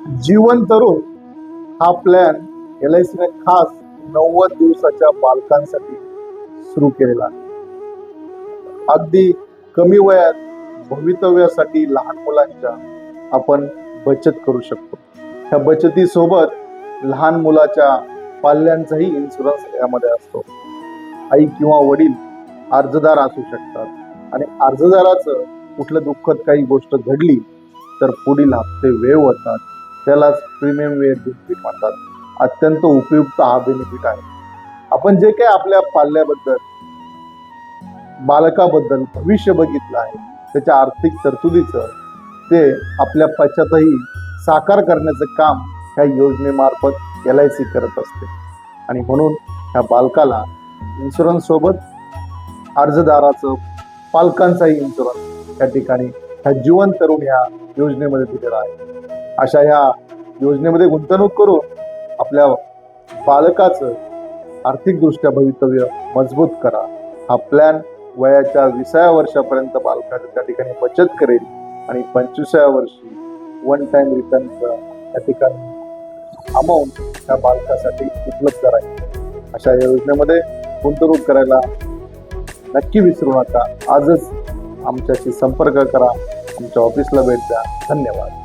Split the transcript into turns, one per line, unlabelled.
जीवन तरुण हा plan LIC ने खास 90 दिवसाच्या बालकांसाठी सुरू केलेला आहे. अगदी कमी वयात भवितव्यासाठी लहान मुलांच्या आपण बचत करू शकतो. ह्या बचतीसोबत लहान मुलाच्या पाल्यांचाही इन्शुरन्स यामध्ये असतो. आई किंवा वडील अर्जदार असू शकतात आणि अर्जदाराचं कुठलं दुःखद काही गोष्ट घडली तर पुढील हप्ते वेळ होतात. त्यालाच प्रीमियम वेळ बेनिफिट म्हणतात. अत्यंत उपयुक्त हा बेनिफिट आहे. आपण जे काही आपल्या पाल्याबद्दल बालकाबद्दल भविष्य बघितलं आहे त्याच्या आर्थिक तरतुदीचं ते आपल्या पश्चातही साकार करण्याचं काम ह्या योजनेमार्फत LIC करत असते. आणि म्हणून ह्या बालकाला इन्शुरन्स सोबत अर्जदाराचं पालकांचाही इन्शुरन्स या ठिकाणी ह्या जीवन तरुण ह्या योजनेमध्ये दिलेला आहे. अशा ह्या योजनेमध्ये गुंतवणूक करून आपल्या बालकाचं आर्थिकदृष्ट्या भवितव्य मजबूत करा. हा प्लॅन वयाच्या 20व्या वर्षापर्यंत बालकाचं त्या ठिकाणी बचत करेल आणि 25व्या वर्षी वन टाइम रिटर्नचं त्या ठिकाणी अमाऊंट त्या बालकासाठी उपलब्ध राहील. अशा या योजनेमध्ये गुंतवणूक करायला नक्की विसरू नका. आजच आमच्याशी संपर्क करा. आमच्या ऑफिसला भेट द्या. धन्यवाद.